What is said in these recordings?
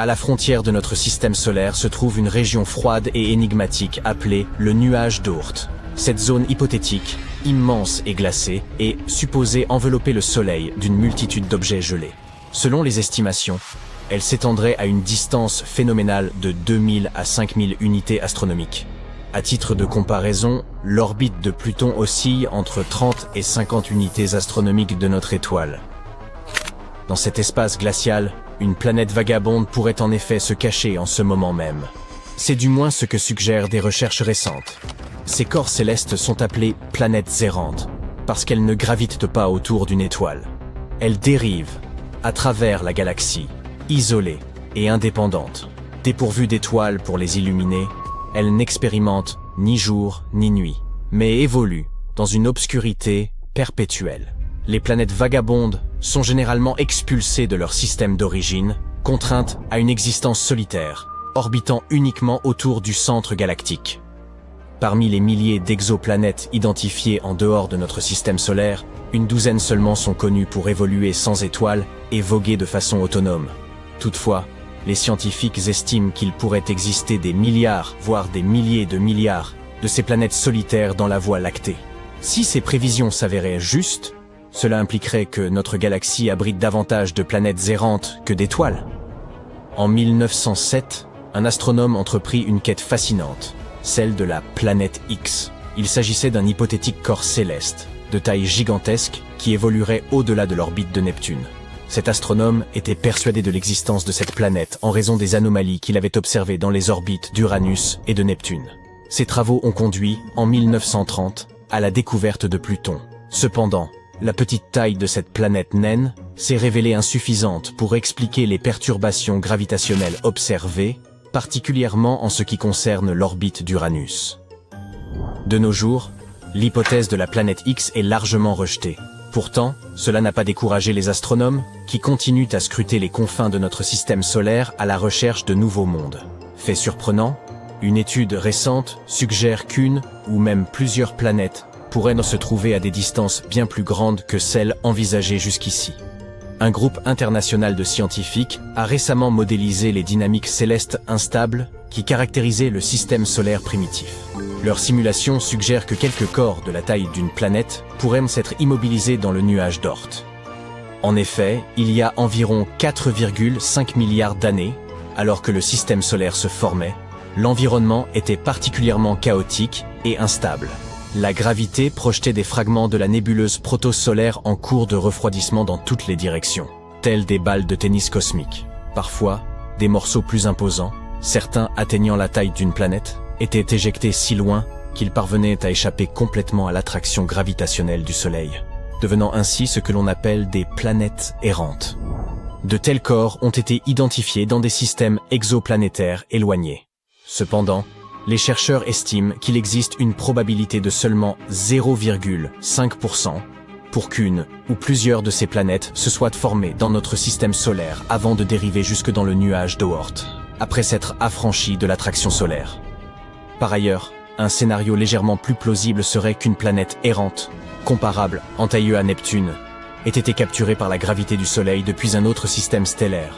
À la frontière de notre système solaire se trouve une région froide et énigmatique appelée le nuage d'Oort. Cette zone hypothétique, immense et glacée, est supposée envelopper le Soleil d'une multitude d'objets gelés. Selon les estimations, elle s'étendrait à une distance phénoménale de 2000 à 5000 unités astronomiques. À titre de comparaison, l'orbite de Pluton oscille entre 30 et 50 unités astronomiques de notre étoile. Dans cet espace glacial, une planète vagabonde pourrait en effet se cacher en ce moment même. C'est du moins ce que suggèrent des recherches récentes. Ces corps célestes sont appelés planètes errantes, parce qu'elles ne gravitent pas autour d'une étoile. Elles dérivent à travers la galaxie, isolées et indépendantes. Dépourvues d'étoiles pour les illuminer, elles n'expérimentent ni jour ni nuit, mais évoluent dans une obscurité perpétuelle. Les planètes vagabondes sont généralement expulsées de leur système d'origine, contraintes à une existence solitaire, orbitant uniquement autour du centre galactique. Parmi les milliers d'exoplanètes identifiées en dehors de notre système solaire, une douzaine seulement sont connues pour évoluer sans étoiles et voguer de façon autonome. Toutefois, les scientifiques estiment qu'il pourrait exister des milliards, voire des milliers de milliards, de ces planètes solitaires dans la Voie lactée. Si ces prévisions s'avéraient justes, cela impliquerait que notre galaxie abrite davantage de planètes errantes que d'étoiles. En 1907, un astronome entreprit une quête fascinante, celle de la planète X. Il s'agissait d'un hypothétique corps céleste, de taille gigantesque, qui évoluerait au-delà de l'orbite de Neptune. Cet astronome était persuadé de l'existence de cette planète en raison des anomalies qu'il avait observées dans les orbites d'Uranus et de Neptune. Ses travaux ont conduit, en 1930, à la découverte de Pluton. Cependant, la petite taille de cette planète naine s'est révélée insuffisante pour expliquer les perturbations gravitationnelles observées, particulièrement en ce qui concerne l'orbite d'Uranus. De nos jours, l'hypothèse de la planète X est largement rejetée. Pourtant, cela n'a pas découragé les astronomes, qui continuent à scruter les confins de notre système solaire à la recherche de nouveaux mondes. Fait surprenant, une étude récente suggère qu'une ou même plusieurs planètes pourraient se trouver à des distances bien plus grandes que celles envisagées jusqu'ici. Un groupe international de scientifiques a récemment modélisé les dynamiques célestes instables qui caractérisaient le système solaire primitif. Leurs simulations suggèrent que quelques corps de la taille d'une planète pourraient s'être immobilisés dans le nuage d'Oort. En effet, il y a environ 4,5 milliards d'années, alors que le système solaire se formait, l'environnement était particulièrement chaotique et instable. La gravité projetait des fragments de la nébuleuse protosolaire en cours de refroidissement dans toutes les directions, tels des balles de tennis cosmiques. Parfois, des morceaux plus imposants, certains atteignant la taille d'une planète, étaient éjectés si loin qu'ils parvenaient à échapper complètement à l'attraction gravitationnelle du Soleil, devenant ainsi ce que l'on appelle des planètes errantes. De tels corps ont été identifiés dans des systèmes exoplanétaires éloignés. Cependant, les chercheurs estiment qu'il existe une probabilité de seulement 0,5% pour qu'une ou plusieurs de ces planètes se soient formées dans notre système solaire avant de dériver jusque dans le nuage d'Oort, après s'être affranchies de l'attraction solaire. Par ailleurs, un scénario légèrement plus plausible serait qu'une planète errante, comparable en taille à Neptune, ait été capturée par la gravité du Soleil depuis un autre système stellaire.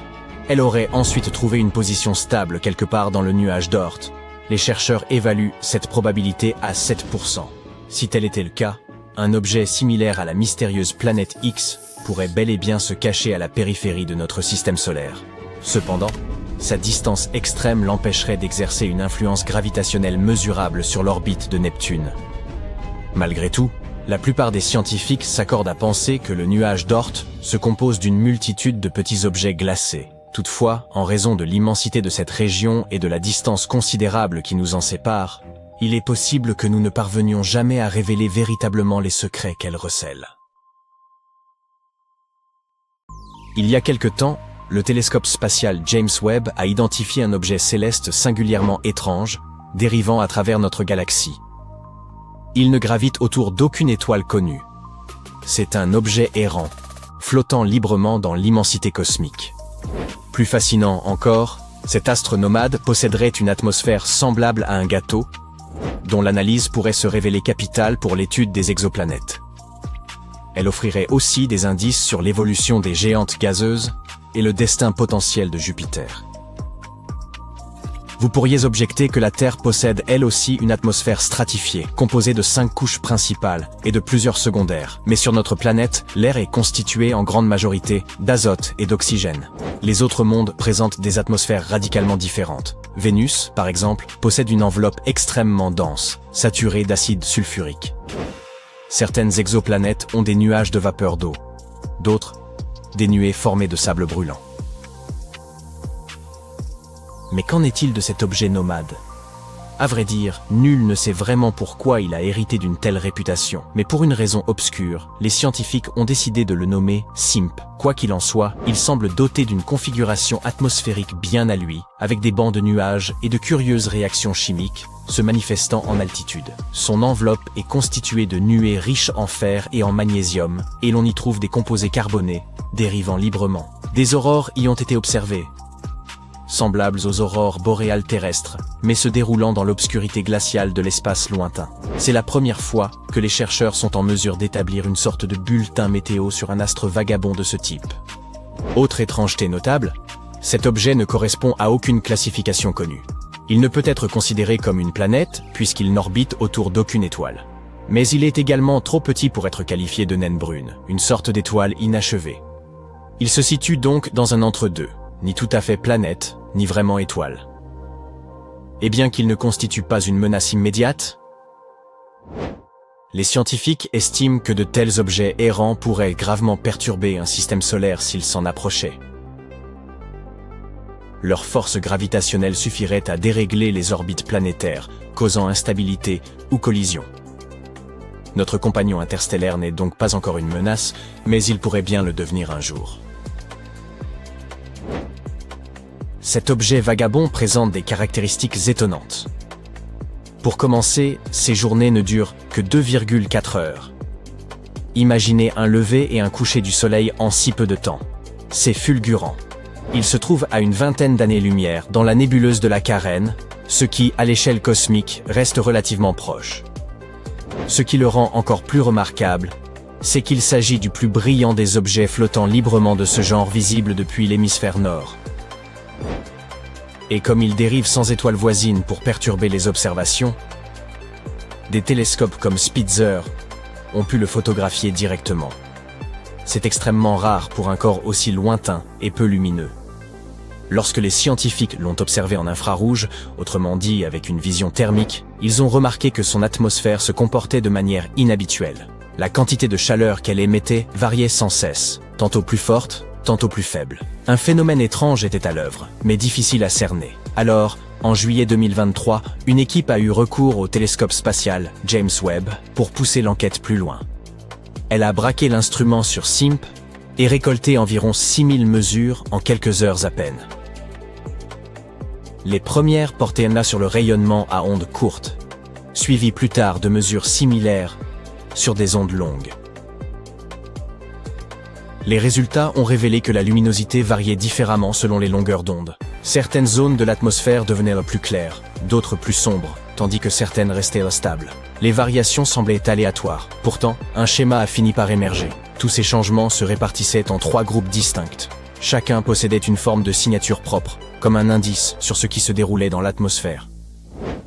Elle aurait ensuite trouvé une position stable quelque part dans le nuage d'Oort. Les chercheurs évaluent cette probabilité à 7%. Si tel était le cas, un objet similaire à la mystérieuse planète X pourrait bel et bien se cacher à la périphérie de notre système solaire. Cependant, sa distance extrême l'empêcherait d'exercer une influence gravitationnelle mesurable sur l'orbite de Neptune. Malgré tout, la plupart des scientifiques s'accordent à penser que le nuage d'Oort se compose d'une multitude de petits objets glacés. Toutefois, en raison de l'immensité de cette région et de la distance considérable qui nous en sépare, il est possible que nous ne parvenions jamais à révéler véritablement les secrets qu'elle recèle. Il y a quelque temps, le télescope spatial James Webb a identifié un objet céleste singulièrement étrange, dérivant à travers notre galaxie. Il ne gravite autour d'aucune étoile connue. C'est un objet errant, flottant librement dans l'immensité cosmique. Plus fascinant encore, cet astre nomade posséderait une atmosphère semblable à un gâteau, dont l'analyse pourrait se révéler capitale pour l'étude des exoplanètes. Elle offrirait aussi des indices sur l'évolution des géantes gazeuses et le destin potentiel de Jupiter. Vous pourriez objecter que la Terre possède elle aussi une atmosphère stratifiée, composée de 5 couches principales et de plusieurs secondaires. Mais sur notre planète, l'air est constitué en grande majorité d'azote et d'oxygène. Les autres mondes présentent des atmosphères radicalement différentes. Vénus, par exemple, possède une enveloppe extrêmement dense, saturée d'acide sulfurique. Certaines exoplanètes ont des nuages de vapeur d'eau. D'autres, des nuées formées de sable brûlant. Mais qu'en est-il de cet objet nomade? À vrai dire, nul ne sait vraiment pourquoi il a hérité d'une telle réputation. Mais pour une raison obscure, les scientifiques ont décidé de le nommer SIMP. Quoi qu'il en soit, il semble doté d'une configuration atmosphérique bien à lui, avec des bancs de nuages et de curieuses réactions chimiques, se manifestant en altitude. Son enveloppe est constituée de nuées riches en fer et en magnésium, et l'on y trouve des composés carbonés, dérivant librement. Des aurores y ont été observées, semblables aux aurores boréales terrestres, mais se déroulant dans l'obscurité glaciale de l'espace lointain. C'est la première fois que les chercheurs sont en mesure d'établir une sorte de bulletin météo sur un astre vagabond de ce type. Autre étrangeté notable, cet objet ne correspond à aucune classification connue. Il ne peut être considéré comme une planète, puisqu'il n'orbite autour d'aucune étoile. Mais il est également trop petit pour être qualifié de naine brune, une sorte d'étoile inachevée. Il se situe donc dans un entre-deux, ni tout à fait planète, ni vraiment étoile. Et bien qu'il ne constitue pas une menace immédiate, les scientifiques estiment que de tels objets errants pourraient gravement perturber un système solaire s'ils s'en approchaient. Leur force gravitationnelle suffirait à dérégler les orbites planétaires, causant instabilité ou collision. Notre compagnon interstellaire n'est donc pas encore une menace, mais il pourrait bien le devenir un jour. Cet objet vagabond présente des caractéristiques étonnantes. Pour commencer, ses journées ne durent que 2,4 heures. Imaginez un lever et un coucher du soleil en si peu de temps. C'est fulgurant. Il se trouve à une vingtaine d'années-lumière dans la nébuleuse de la Carène, ce qui, à l'échelle cosmique, reste relativement proche. Ce qui le rend encore plus remarquable, c'est qu'il s'agit du plus brillant des objets flottant librement de ce genre visible depuis l'hémisphère nord. Et comme il dérive sans étoiles voisines pour perturber les observations, des télescopes comme Spitzer ont pu le photographier directement. C'est extrêmement rare pour un corps aussi lointain et peu lumineux. Lorsque les scientifiques l'ont observé en infrarouge, autrement dit avec une vision thermique, ils ont remarqué que son atmosphère se comportait de manière inhabituelle. La quantité de chaleur qu'elle émettait variait sans cesse, tantôt plus forte, tantôt plus faible. Un phénomène étrange était à l'œuvre, mais difficile à cerner. Alors, en juillet 2023, une équipe a eu recours au télescope spatial James Webb pour pousser l'enquête plus loin. Elle a braqué l'instrument sur SIMP et récolté environ 6000 mesures en quelques heures à peine. Les premières portaient là sur le rayonnement à ondes courtes, suivies plus tard de mesures similaires sur des ondes longues. Les résultats ont révélé que la luminosité variait différemment selon les longueurs d'onde. Certaines zones de l'atmosphère devenaient plus claires, d'autres plus sombres, tandis que certaines restaient stables. Les variations semblaient aléatoires. Pourtant, un schéma a fini par émerger. Tous ces changements se répartissaient en 3 groupes distincts. Chacun possédait une forme de signature propre, comme un indice sur ce qui se déroulait dans l'atmosphère.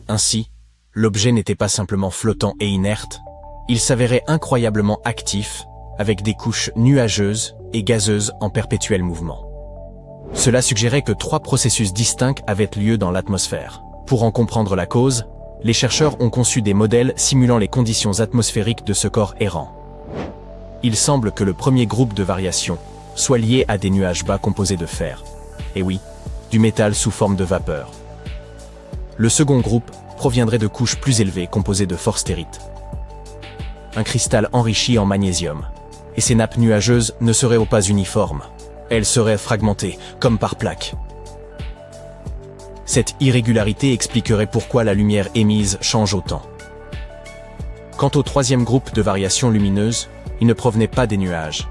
Ainsi, l'objet n'était pas simplement flottant et inerte, il s'avérait incroyablement actif, avec des couches nuageuses et gazeuses en perpétuel mouvement. Cela suggérait que 3 processus distincts avaient lieu dans l'atmosphère. Pour en comprendre la cause, les chercheurs ont conçu des modèles simulant les conditions atmosphériques de ce corps errant. Il semble que le premier groupe de variations soit lié à des nuages bas composés de fer. Et oui, du métal sous forme de vapeur. Le second groupe proviendrait de couches plus élevées composées de forstérite, un cristal enrichi en magnésium. Et ces nappes nuageuses ne seraient pas uniformes. Elles seraient fragmentées, comme par plaques. Cette irrégularité expliquerait pourquoi la lumière émise change autant. Quant au troisième groupe de variations lumineuses, il ne provenait pas des nuages.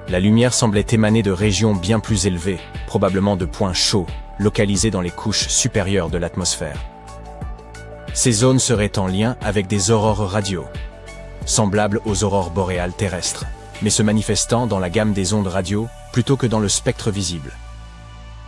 La lumière semblait émaner de régions bien plus élevées, probablement de points chauds, localisés dans les couches supérieures de l'atmosphère. Ces zones seraient en lien avec des aurores radio, semblables aux aurores boréales terrestres, mais se manifestant dans la gamme des ondes radio plutôt que dans le spectre visible.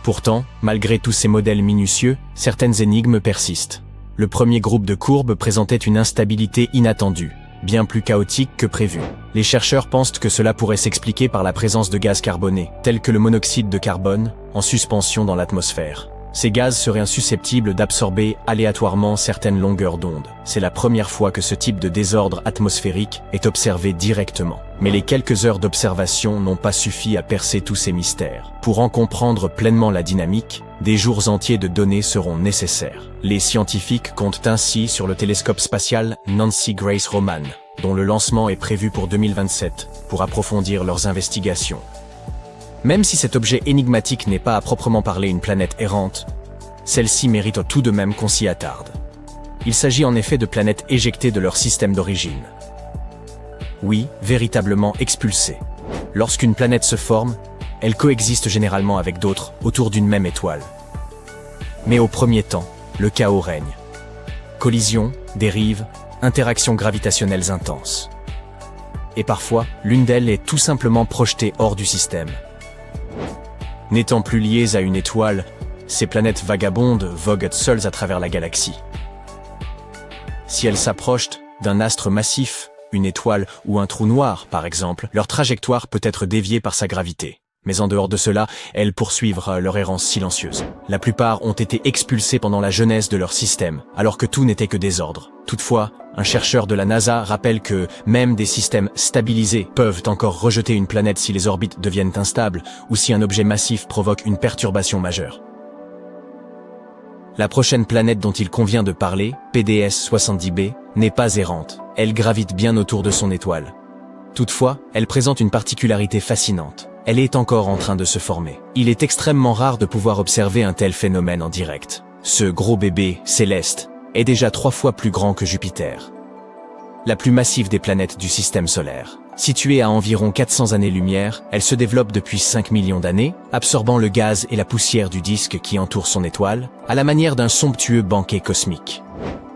Pourtant, malgré tous ces modèles minutieux, certaines énigmes persistent. Le premier groupe de courbes présentait une instabilité inattendue, bien plus chaotique que prévu. Les chercheurs pensent que cela pourrait s'expliquer par la présence de gaz carbonés, tels que le monoxyde de carbone, en suspension dans l'atmosphère. Ces gaz seraient susceptibles d'absorber aléatoirement certaines longueurs d'onde. C'est la première fois que ce type de désordre atmosphérique est observé directement. Mais les quelques heures d'observation n'ont pas suffi à percer tous ces mystères. Pour en comprendre pleinement la dynamique, des jours entiers de données seront nécessaires. Les scientifiques comptent ainsi sur le télescope spatial Nancy Grace Roman, dont le lancement est prévu pour 2027, pour approfondir leurs investigations. Même si cet objet énigmatique n'est pas à proprement parler une planète errante, celle-ci mérite tout de même qu'on s'y attarde. Il s'agit en effet de planètes éjectées de leur système d'origine. Oui, véritablement expulsées. Lorsqu'une planète se forme, elle coexiste généralement avec d'autres autour d'une même étoile. Mais au premier temps, le chaos règne. Collisions, dérives, interactions gravitationnelles intenses. Et parfois, l'une d'elles est tout simplement projetée hors du système. N'étant plus liées à une étoile, ces planètes vagabondes voguent seules à travers la galaxie. Si elles s'approchent d'un astre massif, une étoile ou un trou noir par exemple, leur trajectoire peut être déviée par sa gravité. Mais en dehors de cela, elles poursuivent leur errance silencieuse. La plupart ont été expulsées pendant la jeunesse de leur système, alors que tout n'était que désordre. Toutefois, un chercheur de la NASA rappelle que même des systèmes stabilisés peuvent encore rejeter une planète si les orbites deviennent instables ou si un objet massif provoque une perturbation majeure. La prochaine planète dont il convient de parler, PDS 70b, n'est pas errante. Elle gravite bien autour de son étoile. Toutefois, elle présente une particularité fascinante. Elle est encore en train de se former. Il est extrêmement rare de pouvoir observer un tel phénomène en direct. Ce gros bébé, céleste, est déjà 3 fois plus grand que Jupiter, la plus massive des planètes du système solaire. Située à environ 400 années-lumière, elle se développe depuis 5 millions d'années, absorbant le gaz et la poussière du disque qui entoure son étoile, à la manière d'un somptueux banquet cosmique.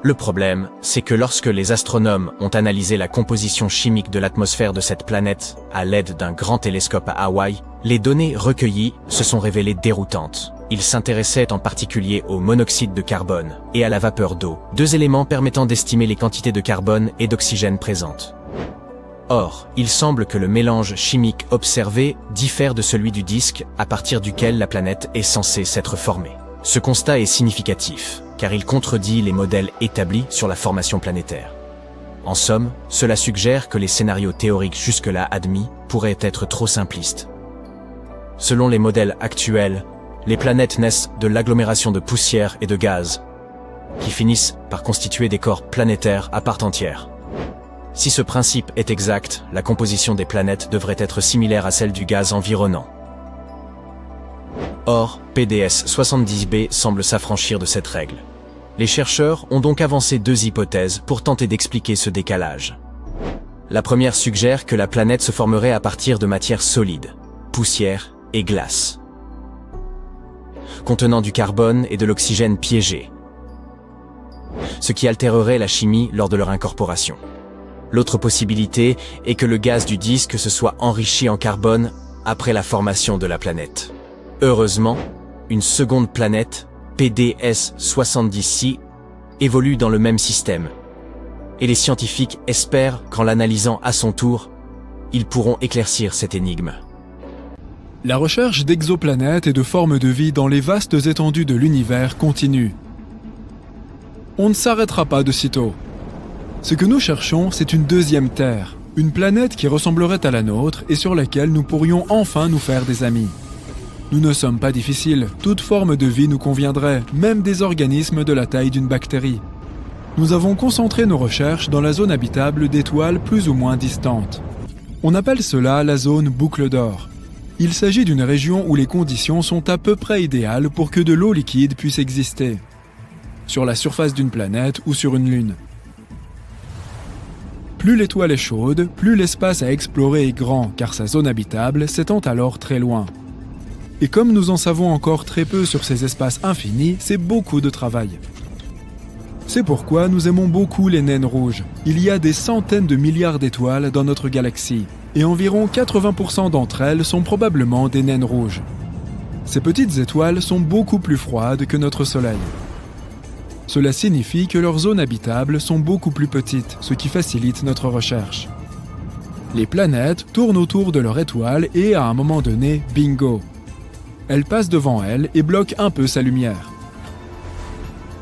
Le problème, c'est que lorsque les astronomes ont analysé la composition chimique de l'atmosphère de cette planète à l'aide d'un grand télescope à Hawaï, les données recueillies se sont révélées déroutantes. Ils s'intéressaient en particulier au monoxyde de carbone et à la vapeur d'eau, 2 éléments permettant d'estimer les quantités de carbone et d'oxygène présentes. Or, il semble que le mélange chimique observé diffère de celui du disque à partir duquel la planète est censée s'être formée. Ce constat est significatif, car il contredit les modèles établis sur la formation planétaire. En somme, cela suggère que les scénarios théoriques jusque-là admis pourraient être trop simplistes. Selon les modèles actuels, les planètes naissent de l'agglomération de poussière et de gaz, qui finissent par constituer des corps planétaires à part entière. Si ce principe est exact, la composition des planètes devrait être similaire à celle du gaz environnant. Or, PDS 70b semble s'affranchir de cette règle. Les chercheurs ont donc avancé 2 hypothèses pour tenter d'expliquer ce décalage. La première suggère que la planète se formerait à partir de matière solide, poussière et glace, contenant du carbone et de l'oxygène piégé, ce qui altérerait la chimie lors de leur incorporation. L'autre possibilité est que le gaz du disque se soit enrichi en carbone après la formation de la planète. Heureusement, une seconde planète, PDS 70c, évolue dans le même système, et les scientifiques espèrent qu'en l'analysant à son tour, ils pourront éclaircir cette énigme. La recherche d'exoplanètes et de formes de vie dans les vastes étendues de l'univers continue. On ne s'arrêtera pas de sitôt. Ce que nous cherchons, c'est une deuxième Terre, une planète qui ressemblerait à la nôtre et sur laquelle nous pourrions enfin nous faire des amis. Nous ne sommes pas difficiles, toute forme de vie nous conviendrait, même des organismes de la taille d'une bactérie. Nous avons concentré nos recherches dans la zone habitable d'étoiles plus ou moins distantes. On appelle cela la zone boucle d'or. Il s'agit d'une région où les conditions sont à peu près idéales pour que de l'eau liquide puisse exister, sur la surface d'une planète ou sur une lune. Plus l'étoile est chaude, plus l'espace à explorer est grand, car sa zone habitable s'étend alors très loin. Et comme nous en savons encore très peu sur ces espaces infinis, c'est beaucoup de travail. C'est pourquoi nous aimons beaucoup les naines rouges. Il y a des centaines de milliards d'étoiles dans notre galaxie, et environ 80% d'entre elles sont probablement des naines rouges. Ces petites étoiles sont beaucoup plus froides que notre Soleil. Cela signifie que leurs zones habitables sont beaucoup plus petites, ce qui facilite notre recherche. Les planètes tournent autour de leur étoile et à un moment donné, bingo! Elle passe devant elle et bloque un peu sa lumière.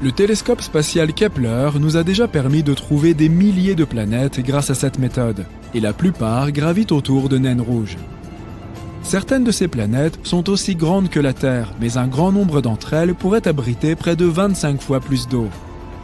Le télescope spatial Kepler nous a déjà permis de trouver des milliers de planètes grâce à cette méthode, et la plupart gravitent autour de naines rouges. Certaines de ces planètes sont aussi grandes que la Terre, mais un grand nombre d'entre elles pourraient abriter près de 25 fois plus d'eau.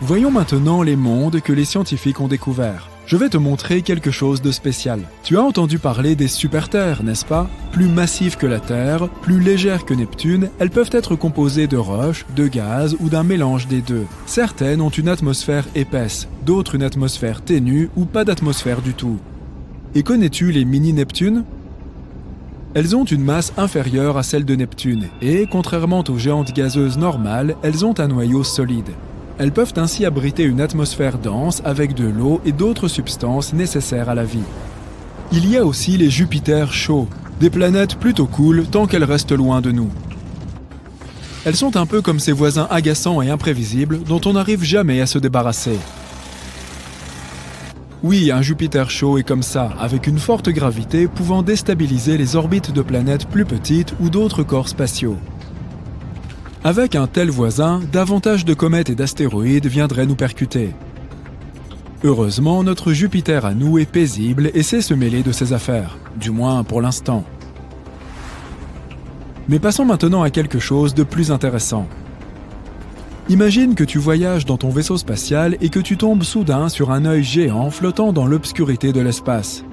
Voyons maintenant les mondes que les scientifiques ont découverts. Je vais te montrer quelque chose de spécial. Tu as entendu parler des super-terres, n'est-ce pas? Plus massives que la Terre, plus légères que Neptune, elles peuvent être composées de roches, de gaz ou d'un mélange des deux. Certaines ont une atmosphère épaisse, d'autres une atmosphère ténue ou pas d'atmosphère du tout. Et connais-tu les mini-Neptunes? Elles ont une masse inférieure à celle de Neptune et, contrairement aux géantes gazeuses normales, elles ont un noyau solide. Elles peuvent ainsi abriter une atmosphère dense avec de l'eau et d'autres substances nécessaires à la vie. Il y a aussi les Jupiters chauds, des planètes plutôt cool tant qu'elles restent loin de nous. Elles sont un peu comme ces voisins agaçants et imprévisibles dont on n'arrive jamais à se débarrasser. Oui, un Jupiter chaud est comme ça, avec une forte gravité pouvant déstabiliser les orbites de planètes plus petites ou d'autres corps spatiaux. Avec un tel voisin, davantage de comètes et d'astéroïdes viendraient nous percuter. Heureusement, notre Jupiter à nous est paisible et sait se mêler de ses affaires, du moins pour l'instant. Mais passons maintenant à quelque chose de plus intéressant. Imagine que tu voyages dans ton vaisseau spatial et que tu tombes soudain sur un œil géant flottant dans l'obscurité de l'espace,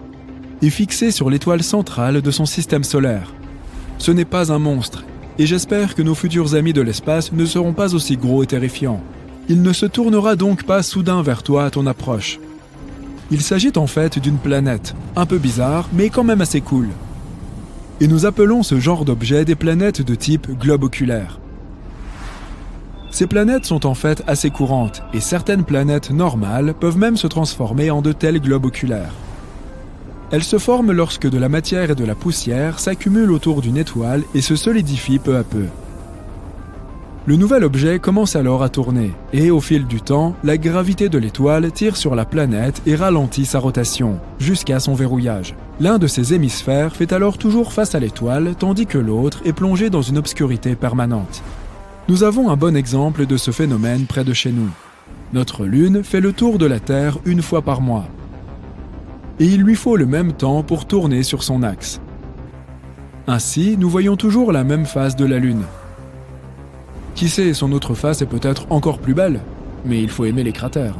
et fixé sur l'étoile centrale de son système solaire. Ce n'est pas un monstre, et j'espère que nos futurs amis de l'espace ne seront pas aussi gros et terrifiants. Il ne se tournera donc pas soudain vers toi à ton approche. Il s'agit en fait d'une planète, un peu bizarre, mais quand même assez cool. Et nous appelons ce genre d'objet des planètes de type globe oculaire. Ces planètes sont en fait assez courantes, et certaines planètes normales peuvent même se transformer en de tels globes oculaires. Elles se forment lorsque de la matière et de la poussière s'accumulent autour d'une étoile et se solidifient peu à peu. Le nouvel objet commence alors à tourner, et au fil du temps, la gravité de l'étoile tire sur la planète et ralentit sa rotation, jusqu'à son verrouillage. L'un de ces hémisphères fait alors toujours face à l'étoile, tandis que l'autre est plongé dans une obscurité permanente. Nous avons un bon exemple de ce phénomène près de chez nous. Notre Lune fait le tour de la Terre une fois par mois. Et il lui faut le même temps pour tourner sur son axe. Ainsi, nous voyons toujours la même face de la Lune. Qui sait, son autre face est peut-être encore plus belle, mais il faut aimer les cratères.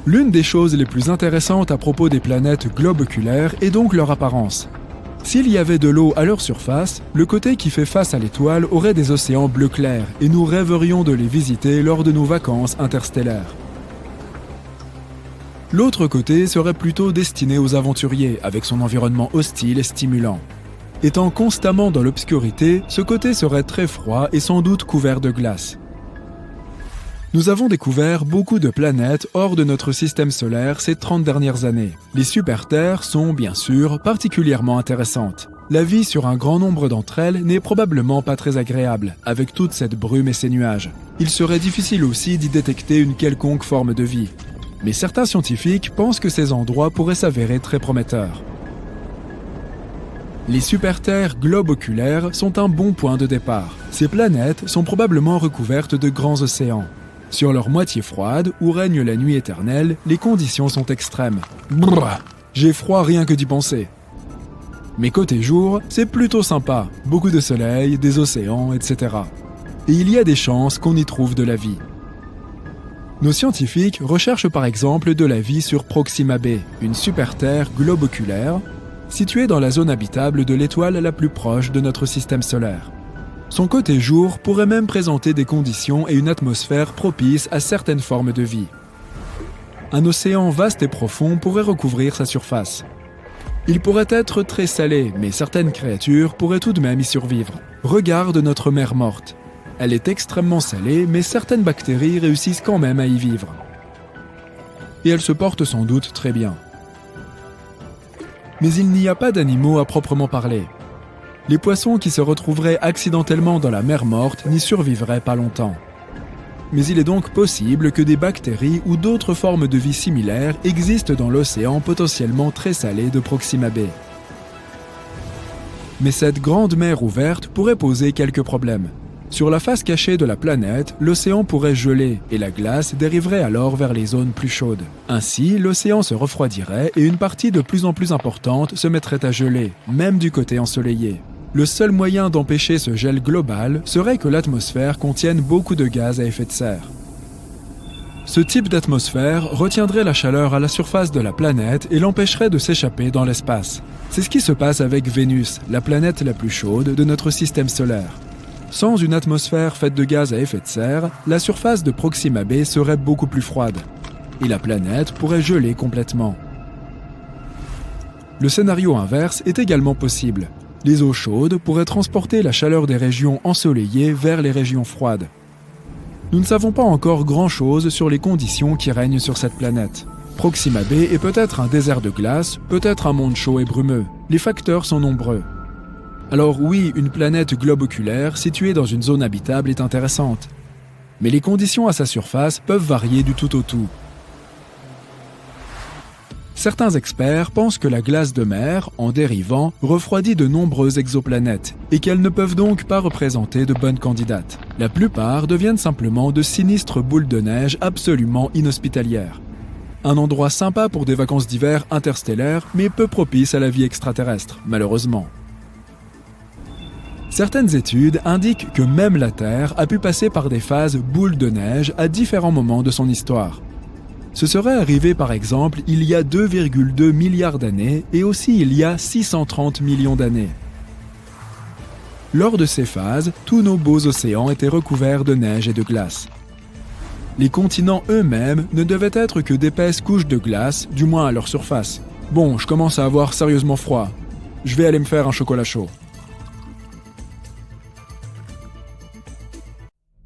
L'une des choses les plus intéressantes à propos des planètes globes oculaires est donc leur apparence. S'il y avait de l'eau à leur surface, le côté qui fait face à l'étoile aurait des océans bleu clair, et nous rêverions de les visiter lors de nos vacances interstellaires. L'autre côté serait plutôt destiné aux aventuriers, avec son environnement hostile et stimulant. Étant constamment dans l'obscurité, ce côté serait très froid et sans doute couvert de glace. Nous avons découvert beaucoup de planètes hors de notre système solaire ces 30 dernières années. Les super-terres sont, bien sûr, particulièrement intéressantes. La vie sur un grand nombre d'entre elles n'est probablement pas très agréable, avec toute cette brume et ces nuages. Il serait difficile aussi d'y détecter une quelconque forme de vie. Mais certains scientifiques pensent que ces endroits pourraient s'avérer très prometteurs. Les super-terres globes oculaires sont un bon point de départ. Ces planètes sont probablement recouvertes de grands océans. Sur leur moitié froide, où règne la nuit éternelle, les conditions sont extrêmes. Brrr, j'ai froid rien que d'y penser. Mais côté jour, c'est plutôt sympa. Beaucoup de soleil, des océans, etc. Et il y a des chances qu'on y trouve de la vie. Nos scientifiques recherchent par exemple de la vie sur Proxima b, une super-terre globe oculaire, située dans la zone habitable de l'étoile la plus proche de notre système solaire. Son côté jour pourrait même présenter des conditions et une atmosphère propices à certaines formes de vie. Un océan vaste et profond pourrait recouvrir sa surface. Il pourrait être très salé, mais certaines créatures pourraient tout de même y survivre. Regarde notre mer morte. Elle est extrêmement salée, mais certaines bactéries réussissent quand même à y vivre. Et elle se porte sans doute très bien. Mais il n'y a pas d'animaux à proprement parler. Les poissons qui se retrouveraient accidentellement dans la mer morte n'y survivraient pas longtemps. Mais il est donc possible que des bactéries ou d'autres formes de vie similaires existent dans l'océan potentiellement très salé de Proxima b. Mais cette grande mer ouverte pourrait poser quelques problèmes. Sur la face cachée de la planète, l'océan pourrait geler et la glace dériverait alors vers les zones plus chaudes. Ainsi, l'océan se refroidirait et une partie de plus en plus importante se mettrait à geler, même du côté ensoleillé. Le seul moyen d'empêcher ce gel global serait que l'atmosphère contienne beaucoup de gaz à effet de serre. Ce type d'atmosphère retiendrait la chaleur à la surface de la planète et l'empêcherait de s'échapper dans l'espace. C'est ce qui se passe avec Vénus, la planète la plus chaude de notre système solaire. Sans une atmosphère faite de gaz à effet de serre, la surface de Proxima b serait beaucoup plus froide, et la planète pourrait geler complètement. Le scénario inverse est également possible. Les eaux chaudes pourraient transporter la chaleur des régions ensoleillées vers les régions froides. Nous ne savons pas encore grand-chose sur les conditions qui règnent sur cette planète. Proxima b est peut-être un désert de glace, peut-être un monde chaud et brumeux. Les facteurs sont nombreux. Alors oui, une planète globe oculaire située dans une zone habitable est intéressante. Mais les conditions à sa surface peuvent varier du tout au tout. Certains experts pensent que la glace de mer, en dérivant, refroidit de nombreuses exoplanètes et qu'elles ne peuvent donc pas représenter de bonnes candidates. La plupart deviennent simplement de sinistres boules de neige absolument inhospitalières. Un endroit sympa pour des vacances d'hiver interstellaires, mais peu propice à la vie extraterrestre, malheureusement. Certaines études indiquent que même la Terre a pu passer par des phases boules de neige à différents moments de son histoire. Ce serait arrivé par exemple il y a 2,2 milliards d'années et aussi il y a 630 millions d'années. Lors de ces phases, tous nos beaux océans étaient recouverts de neige et de glace. Les continents eux-mêmes ne devaient être que d'épaisses couches de glace, du moins à leur surface. Bon, je commence à avoir sérieusement froid. Je vais aller me faire un chocolat chaud.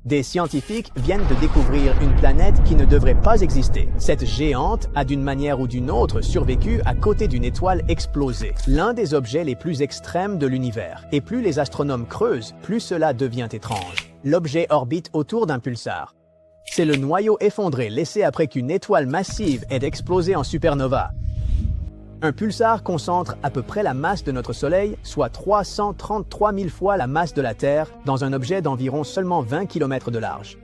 Des scientifiques viennent de découvrir une planète qui ne devrait pas exister. Cette géante a d'une manière ou d'une autre survécu à côté d'une étoile explosée, l'un des objets les plus extrêmes de l'univers. Et plus les astronomes creusent, plus cela devient étrange. L'objet orbite autour d'un pulsar. C'est le noyau effondré laissé après qu'une étoile massive ait explosé en supernova. Un pulsar concentre à peu près la masse de notre Soleil, soit 333 000 fois la masse de la Terre, dans un objet d'environ seulement 20 km de large.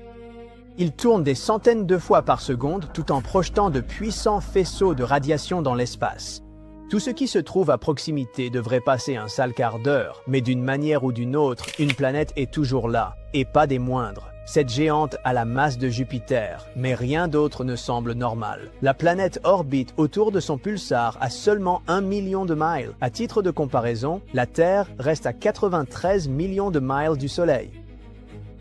Il tourne des centaines de fois par seconde tout en projetant de puissants faisceaux de radiation dans l'espace. Tout ce qui se trouve à proximité devrait passer un sale quart d'heure, mais d'une manière ou d'une autre, une planète est toujours là, et pas des moindres. Cette géante a la masse de Jupiter, mais rien d'autre ne semble normal. La planète orbite autour de son pulsar à seulement 1 million de miles. À titre de comparaison, la Terre reste à 93 millions de miles du Soleil.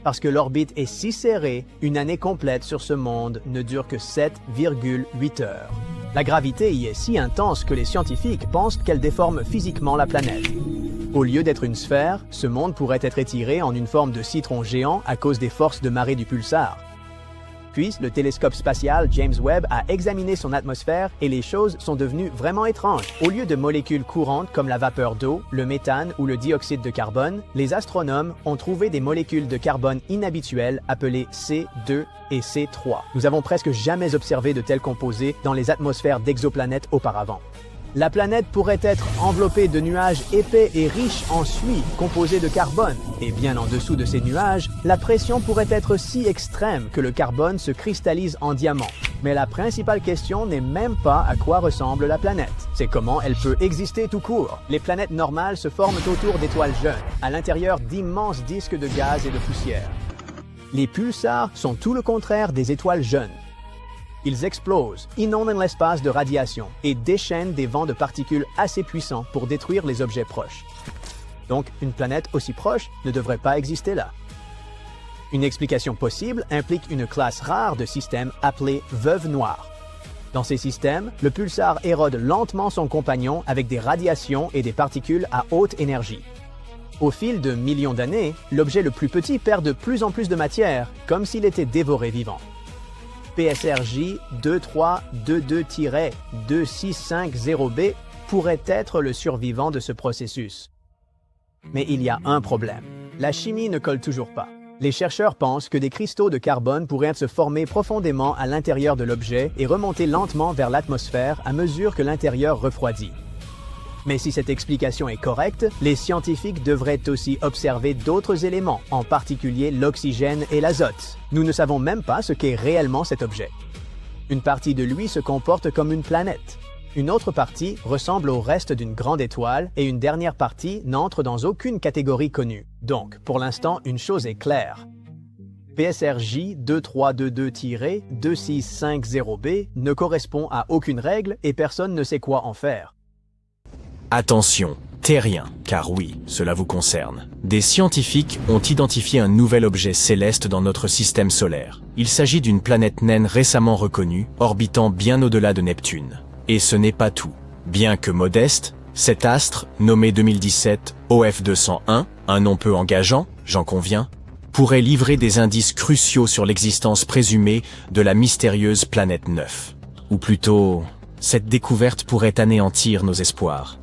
Parce que l'orbite est si serrée, une année complète sur ce monde ne dure que 7,8 heures. La gravité y est si intense que les scientifiques pensent qu'elle déforme physiquement la planète. Au lieu d'être une sphère, ce monde pourrait être étiré en une forme de citron géant à cause des forces de marée du pulsar. Puis, le télescope spatial James Webb a examiné son atmosphère et les choses sont devenues vraiment étranges. Au lieu de molécules courantes comme la vapeur d'eau, le méthane ou le dioxyde de carbone, les astronomes ont trouvé des molécules de carbone inhabituelles appelées C2 et C3. Nous avons presque jamais observé de tels composés dans les atmosphères d'exoplanètes auparavant. La planète pourrait être enveloppée de nuages épais et riches en suie composés de carbone. Et bien en dessous de ces nuages, la pression pourrait être si extrême que le carbone se cristallise en diamant. Mais la principale question n'est même pas à quoi ressemble la planète. C'est comment elle peut exister tout court. Les planètes normales se forment autour d'étoiles jeunes, à l'intérieur d'immenses disques de gaz et de poussière. Les pulsars sont tout le contraire des étoiles jeunes. Ils explosent, inondent l'espace de radiation et déchaînent des vents de particules assez puissants pour détruire les objets proches. Donc, une planète aussi proche ne devrait pas exister là. Une explication possible implique une classe rare de systèmes appelés veuves noires. Dans ces systèmes, le pulsar érode lentement son compagnon avec des radiations et des particules à haute énergie. Au fil de millions d'années, l'objet le plus petit perd de plus en plus de matière, comme s'il était dévoré vivant. PSRJ 2322-2650b pourrait être le survivant de ce processus. Mais il y a un problème. La chimie ne colle toujours pas. Les chercheurs pensent que des cristaux de carbone pourraient se former profondément à l'intérieur de l'objet et remonter lentement vers l'atmosphère à mesure que l'intérieur refroidit. Mais si cette explication est correcte, les scientifiques devraient aussi observer d'autres éléments, en particulier l'oxygène et l'azote. Nous ne savons même pas ce qu'est réellement cet objet. Une partie de lui se comporte comme une planète. Une autre partie ressemble au reste d'une grande étoile et une dernière partie n'entre dans aucune catégorie connue. Donc, pour l'instant, une chose est claire. PSRJ 2322-2650b ne correspond à aucune règle et personne ne sait quoi en faire. Attention, terrien, car oui, cela vous concerne. Des scientifiques ont identifié un nouvel objet céleste dans notre système solaire. Il s'agit d'une planète naine récemment reconnue, orbitant bien au-delà de Neptune. Et ce n'est pas tout. Bien que modeste, cet astre, nommé 2017 OF201, un nom peu engageant, j'en conviens, pourrait livrer des indices cruciaux sur l'existence présumée de la mystérieuse planète 9. Ou plutôt, cette découverte pourrait anéantir nos espoirs.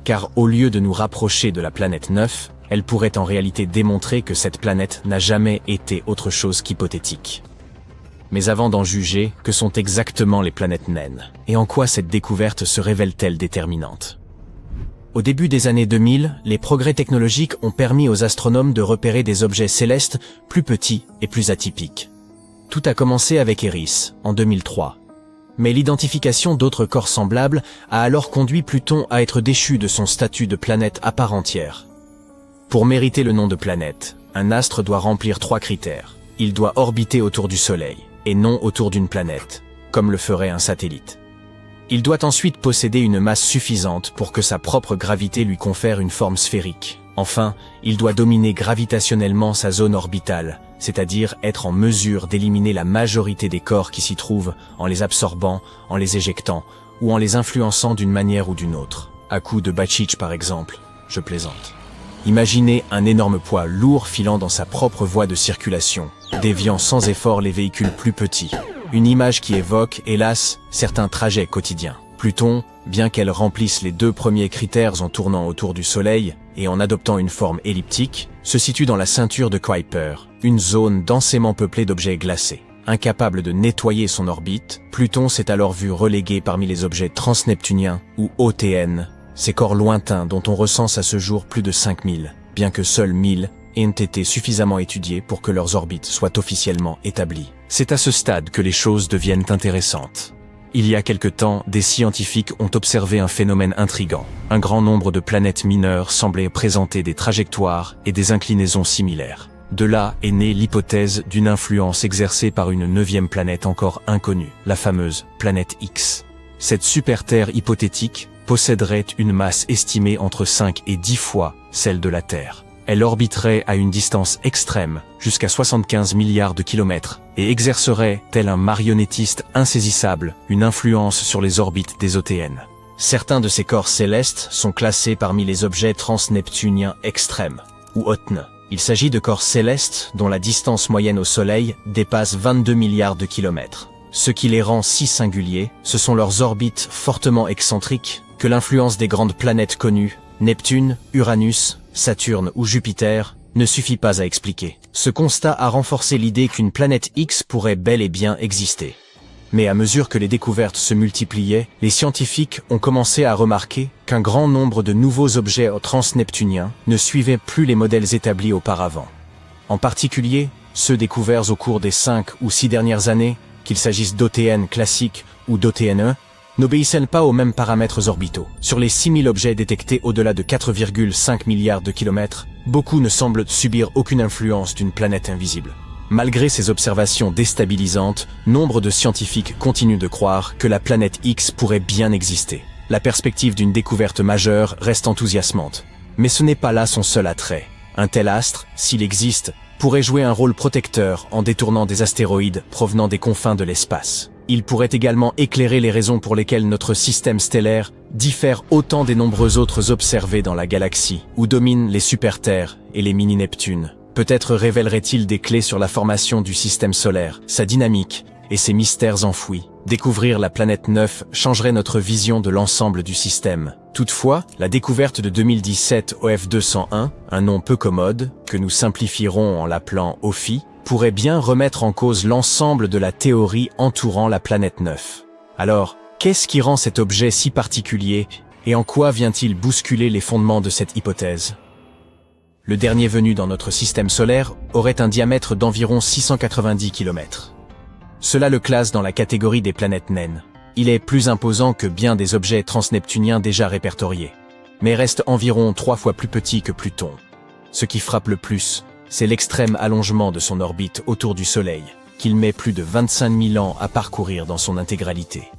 Car au lieu de nous rapprocher de la planète 9, elle pourrait en réalité démontrer que cette planète n'a jamais été autre chose qu'hypothétique. Mais avant d'en juger, que sont exactement les planètes naines? Et en quoi cette découverte se révèle-t-elle déterminante? Au début des années 2000, les progrès technologiques ont permis aux astronomes de repérer des objets célestes plus petits et plus atypiques. Tout a commencé avec Eris, en 2003. Mais l'identification d'autres corps semblables a alors conduit Pluton à être déchu de son statut de planète à part entière. Pour mériter le nom de planète, un astre doit remplir 3 critères. Il doit orbiter autour du Soleil, et non autour d'une planète, comme le ferait un satellite. Il doit ensuite posséder une masse suffisante pour que sa propre gravité lui confère une forme sphérique. Enfin, il doit dominer gravitationnellement sa zone orbitale, c'est-à-dire être en mesure d'éliminer la majorité des corps qui s'y trouvent en les absorbant, en les éjectant, ou en les influençant d'une manière ou d'une autre. À coup de Bachich par exemple, je plaisante. Imaginez un énorme poids lourd filant dans sa propre voie de circulation, déviant sans effort les véhicules plus petits. Une image qui évoque, hélas, certains trajets quotidiens. Pluton, bien qu'elle remplisse les 2 premiers critères en tournant autour du Soleil et en adoptant une forme elliptique, se situe dans la ceinture de Kuiper, une zone densément peuplée d'objets glacés. Incapable de nettoyer son orbite, Pluton s'est alors vu relégué parmi les objets transneptuniens, ou OTN, ces corps lointains dont on recense à ce jour plus de 5000, bien que seuls 1000 aient été suffisamment étudiés pour que leurs orbites soient officiellement établies. C'est à ce stade que les choses deviennent intéressantes. Il y a quelque temps, des scientifiques ont observé un phénomène intrigant. Un grand nombre de planètes mineures semblaient présenter des trajectoires et des inclinaisons similaires. De là est née l'hypothèse d'une influence exercée par une 9e planète encore inconnue, la fameuse planète X. Cette super-Terre hypothétique posséderait une masse estimée entre 5 et 10 fois celle de la Terre. Elle orbiterait à une distance extrême, jusqu'à 75 milliards de kilomètres, et exercerait, tel un marionnettiste insaisissable, une influence sur les orbites des OTN. Certains de ces corps célestes sont classés parmi les objets transneptuniens extrêmes, ou OTN. Il s'agit de corps célestes dont la distance moyenne au Soleil dépasse 22 milliards de kilomètres. Ce qui les rend si singuliers, ce sont leurs orbites fortement excentriques que l'influence des grandes planètes connues, Neptune, Uranus, Saturne ou Jupiter, ne suffit pas à expliquer. Ce constat a renforcé l'idée qu'une planète X pourrait bel et bien exister. Mais à mesure que les découvertes se multipliaient, les scientifiques ont commencé à remarquer qu'un grand nombre de nouveaux objets transneptuniens ne suivaient plus les modèles établis auparavant. En particulier, ceux découverts au cours des 5 ou 6 dernières années, qu'il s'agisse d'OTN classiques ou d'OTNE, n'obéissaient pas aux mêmes paramètres orbitaux. Sur les 6000 objets détectés au-delà de 4,5 milliards de kilomètres, beaucoup ne semblent subir aucune influence d'une planète invisible. Malgré ces observations déstabilisantes, nombre de scientifiques continuent de croire que la planète X pourrait bien exister. La perspective d'une découverte majeure reste enthousiasmante. Mais ce n'est pas là son seul attrait. Un tel astre, s'il existe, pourrait jouer un rôle protecteur en détournant des astéroïdes provenant des confins de l'espace. Il pourrait également éclairer les raisons pour lesquelles notre système stellaire diffère autant des nombreux autres observés dans la galaxie, où dominent les super-Terres et les mini-Neptunes. Peut-être révélerait-il des clés sur la formation du système solaire, sa dynamique et ses mystères enfouis. Découvrir la planète 9 changerait notre vision de l'ensemble du système. Toutefois, la découverte de 2017 OF201, un nom peu commode, que nous simplifierons en l'appelant OFI, pourrait bien remettre en cause l'ensemble de la théorie entourant la planète 9. Alors, qu'est-ce qui rend cet objet si particulier et en quoi vient-il bousculer les fondements de cette hypothèse? Le dernier venu dans notre système solaire aurait un diamètre d'environ 690 km. Cela le classe dans la catégorie des planètes naines. Il est plus imposant que bien des objets transneptuniens déjà répertoriés, mais reste environ 3 fois plus petit que Pluton. Ce qui frappe le plus, c'est l'extrême allongement de son orbite autour du Soleil, qu'il met plus de 25 000 ans à parcourir dans son intégralité.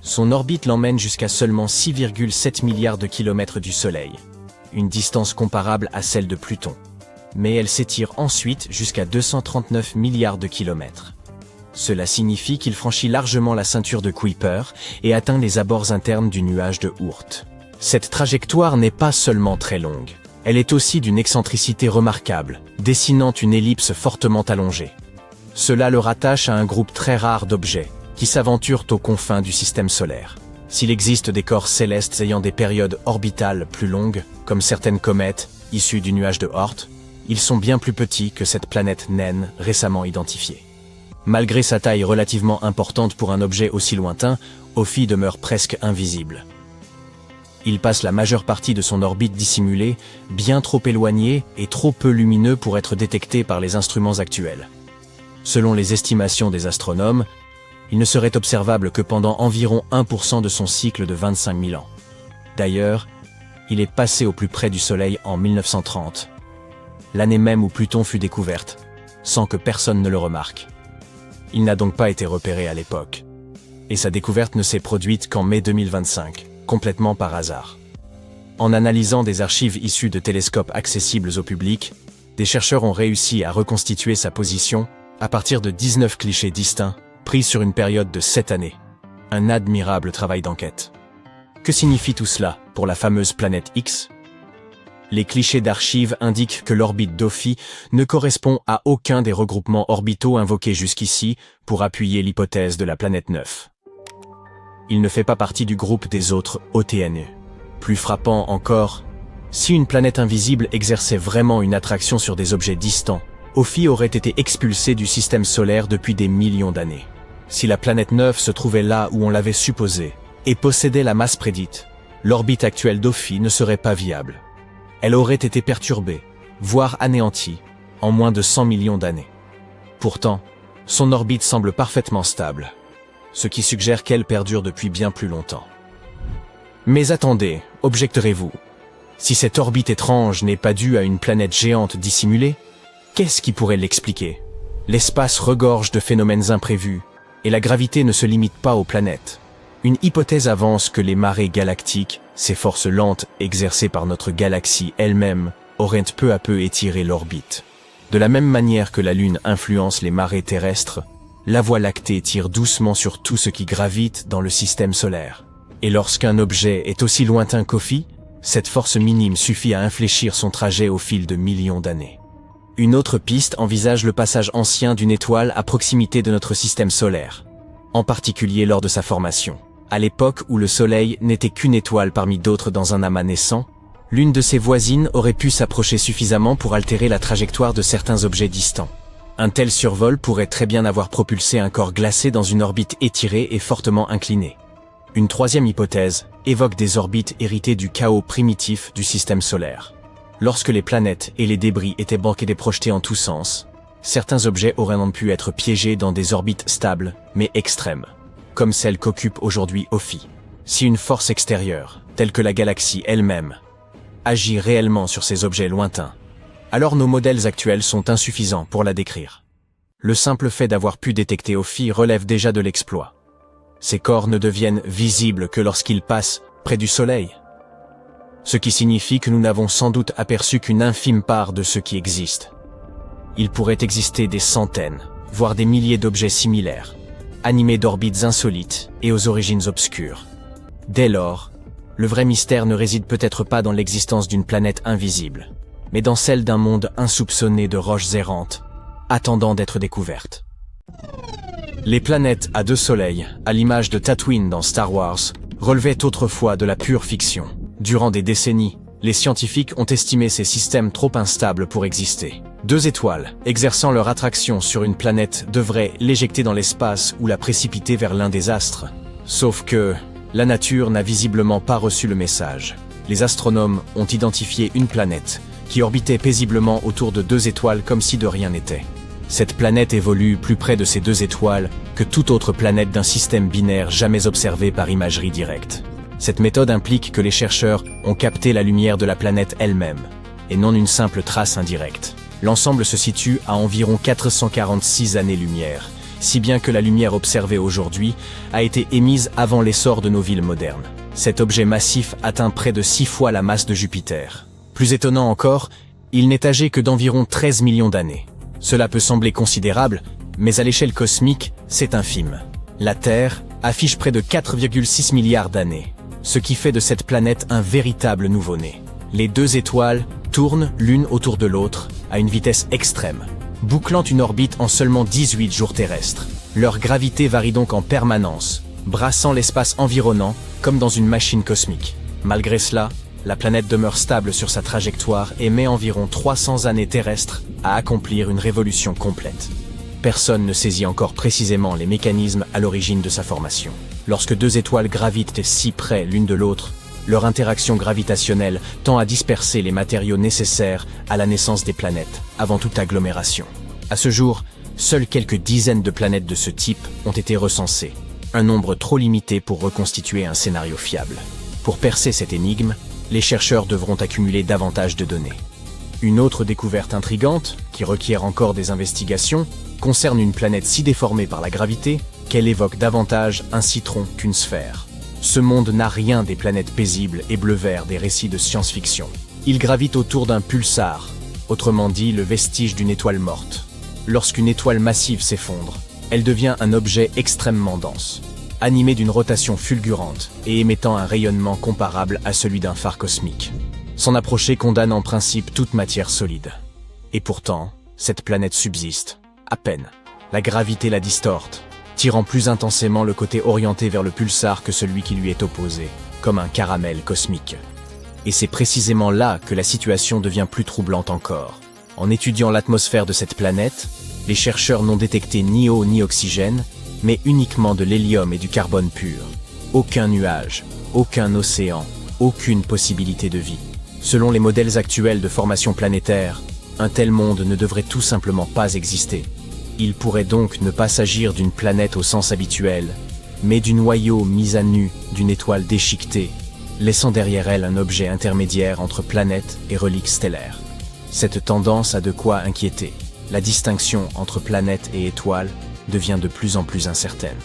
Son orbite l'emmène jusqu'à seulement 6,7 milliards de kilomètres du Soleil, une distance comparable à celle de Pluton. Mais elle s'étire ensuite jusqu'à 239 milliards de kilomètres. Cela signifie qu'il franchit largement la ceinture de Kuiper et atteint les abords internes du nuage de Oort. Cette trajectoire n'est pas seulement très longue, elle est aussi d'une excentricité remarquable, dessinant une ellipse fortement allongée. Cela le rattache à un groupe très rare d'objets, qui s'aventurent aux confins du système solaire. S'il existe des corps célestes ayant des périodes orbitales plus longues, comme certaines comètes issues du nuage de Oort, ils sont bien plus petits que cette planète naine récemment identifiée. Malgré sa taille relativement importante pour un objet aussi lointain, Ophi demeure presque invisible. Il passe la majeure partie de son orbite dissimulée, bien trop éloigné et trop peu lumineux pour être détecté par les instruments actuels. Selon les estimations des astronomes, il ne serait observable que pendant environ 1% de son cycle de 25 000 ans. D'ailleurs, il est passé au plus près du Soleil en 1930. L'année même où Pluton fut découverte, sans que personne ne le remarque. Il n'a donc pas été repéré à l'époque. Et sa découverte ne s'est produite qu'en mai 2025, complètement par hasard. En analysant des archives issues de télescopes accessibles au public, des chercheurs ont réussi à reconstituer sa position à partir de 19 clichés distincts, pris sur une période de 7 années. Un admirable travail d'enquête. Que signifie tout cela pour la fameuse planète X ? Les clichés d'archives indiquent que l'orbite d'Ophi ne correspond à aucun des regroupements orbitaux invoqués jusqu'ici pour appuyer l'hypothèse de la planète 9. Il ne fait pas partie du groupe des autres OTNE. Plus frappant encore, si une planète invisible exerçait vraiment une attraction sur des objets distants, Ophi aurait été expulsée du système solaire depuis des millions d'années. Si la planète 9 se trouvait là où on l'avait supposé et possédait la masse prédite, l'orbite actuelle d'Ophi ne serait pas viable. Elle aurait été perturbée, voire anéantie, en moins de 100 millions d'années. Pourtant, son orbite semble parfaitement stable, ce qui suggère qu'elle perdure depuis bien plus longtemps. Mais attendez, objecterez-vous, si cette orbite étrange n'est pas due à une planète géante dissimulée, qu'est-ce qui pourrait l'expliquer? L'espace regorge de phénomènes imprévus, et la gravité ne se limite pas aux planètes. Une hypothèse avance que les marées galactiques, ces forces lentes exercées par notre galaxie elle-même, auraient peu à peu étiré l'orbite. De la même manière que la Lune influence les marées terrestres, la Voie lactée tire doucement sur tout ce qui gravite dans le système solaire. Et lorsqu'un objet est aussi lointain qu'Ophi, cette force minime suffit à infléchir son trajet au fil de millions d'années. Une autre piste envisage le passage ancien d'une étoile à proximité de notre système solaire, en particulier lors de sa formation. À l'époque où le Soleil n'était qu'une étoile parmi d'autres dans un amas naissant, l'une de ses voisines aurait pu s'approcher suffisamment pour altérer la trajectoire de certains objets distants. Un tel survol pourrait très bien avoir propulsé un corps glacé dans une orbite étirée et fortement inclinée. Une troisième hypothèse évoque des orbites héritées du chaos primitif du système solaire. Lorsque les planètes et les débris étaient banqués et projetés en tous sens, certains objets auraient donc pu être piégés dans des orbites stables, mais extrêmes, comme celle qu'occupe aujourd'hui Ophi. Si une force extérieure, telle que la galaxie elle-même, agit réellement sur ces objets lointains, alors nos modèles actuels sont insuffisants pour la décrire. Le simple fait d'avoir pu détecter Ophi relève déjà de l'exploit. Ces corps ne deviennent visibles que lorsqu'ils passent près du Soleil, ce qui signifie que nous n'avons sans doute aperçu qu'une infime part de ce qui existe. Il pourrait exister des centaines, voire des milliers d'objets similaires, animés d'orbites insolites et aux origines obscures. Dès lors, le vrai mystère ne réside peut-être pas dans l'existence d'une planète invisible, mais dans celle d'un monde insoupçonné de roches errantes, attendant d'être découvertes. Les planètes à 2 soleils, à l'image de Tatooine dans Star Wars, relevaient autrefois de la pure fiction. Durant des décennies, les scientifiques ont estimé ces systèmes trop instables pour exister. 2 étoiles, exerçant leur attraction sur une planète, devraient l'éjecter dans l'espace ou la précipiter vers l'un des astres. Sauf que la nature n'a visiblement pas reçu le message. Les astronomes ont identifié une planète qui orbitait paisiblement autour de 2 étoiles comme si de rien n'était. Cette planète évolue plus près de ces 2 étoiles que toute autre planète d'un système binaire jamais observé par imagerie directe. Cette méthode implique que les chercheurs ont capté la lumière de la planète elle-même, et non une simple trace indirecte. L'ensemble se situe à environ 446 années-lumière, si bien que la lumière observée aujourd'hui a été émise avant l'essor de nos villes modernes. Cet objet massif atteint près de 6 fois la masse de Jupiter. Plus étonnant encore, il n'est âgé que d'environ 13 millions d'années. Cela peut sembler considérable, mais à l'échelle cosmique, c'est infime. La Terre affiche près de 4,6 milliards d'années, ce qui fait de cette planète un véritable nouveau-né. Les 2 étoiles tournent l'une autour de l'autre à une vitesse extrême, bouclant une orbite en seulement 18 jours terrestres. Leur gravité varie donc en permanence, brassant l'espace environnant comme dans une machine cosmique. Malgré cela, la planète demeure stable sur sa trajectoire et met environ 300 années terrestres à accomplir une révolution complète. Personne ne saisit encore précisément les mécanismes à l'origine de sa formation. Lorsque 2 étoiles gravitent si près l'une de l'autre, leur interaction gravitationnelle tend à disperser les matériaux nécessaires à la naissance des planètes, avant toute agglomération. À ce jour, seules quelques dizaines de planètes de ce type ont été recensées, un nombre trop limité pour reconstituer un scénario fiable. Pour percer cette énigme, les chercheurs devront accumuler davantage de données. Une autre découverte intrigante, qui requiert encore des investigations, concerne une planète si déformée par la gravité qu'elle évoque davantage un citron qu'une sphère. Ce monde n'a rien des planètes paisibles et bleu-vert des récits de science-fiction. Il gravite autour d'un pulsar, autrement dit le vestige d'une étoile morte. Lorsqu'une étoile massive s'effondre, elle devient un objet extrêmement dense, animé d'une rotation fulgurante et émettant un rayonnement comparable à celui d'un phare cosmique. S'en approcher condamne en principe toute matière solide. Et pourtant, cette planète subsiste, à peine. La gravité la distorte, tirant plus intensément le côté orienté vers le pulsar que celui qui lui est opposé, comme un caramel cosmique. Et c'est précisément là que la situation devient plus troublante encore. En étudiant l'atmosphère de cette planète, les chercheurs n'ont détecté ni eau ni oxygène, mais uniquement de l'hélium et du carbone pur. Aucun nuage, aucun océan, aucune possibilité de vie. Selon les modèles actuels de formation planétaire, un tel monde ne devrait tout simplement pas exister. Il pourrait donc ne pas s'agir d'une planète au sens habituel, mais du noyau mis à nu d'une étoile déchiquetée, laissant derrière elle un objet intermédiaire entre planète et relique stellaire. Cette tendance a de quoi inquiéter. La distinction entre planète et étoile devient de plus en plus incertaine.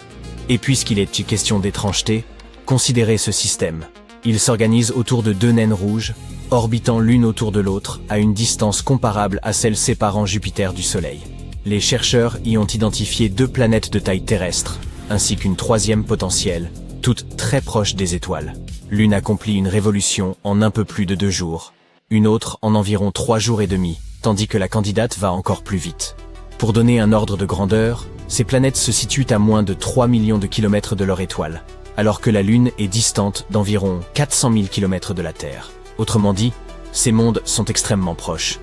Et puisqu'il est question d'étrangeté, considérez ce système. Il s'organise autour de 2 naines rouges, orbitant l'une autour de l'autre à une distance comparable à celle séparant Jupiter du Soleil. Les chercheurs y ont identifié 2 planètes de taille terrestre, ainsi qu'une 3e potentielle, toutes très proches des étoiles. L'une accomplit une révolution en un peu plus de 2 jours, une autre en environ 3 jours et demi, tandis que la candidate va encore plus vite. Pour donner un ordre de grandeur, ces planètes se situent à moins de 3 millions de kilomètres de leur étoile, alors que la Lune est distante d'environ 400 000 kilomètres de la Terre. Autrement dit, ces mondes sont extrêmement proches.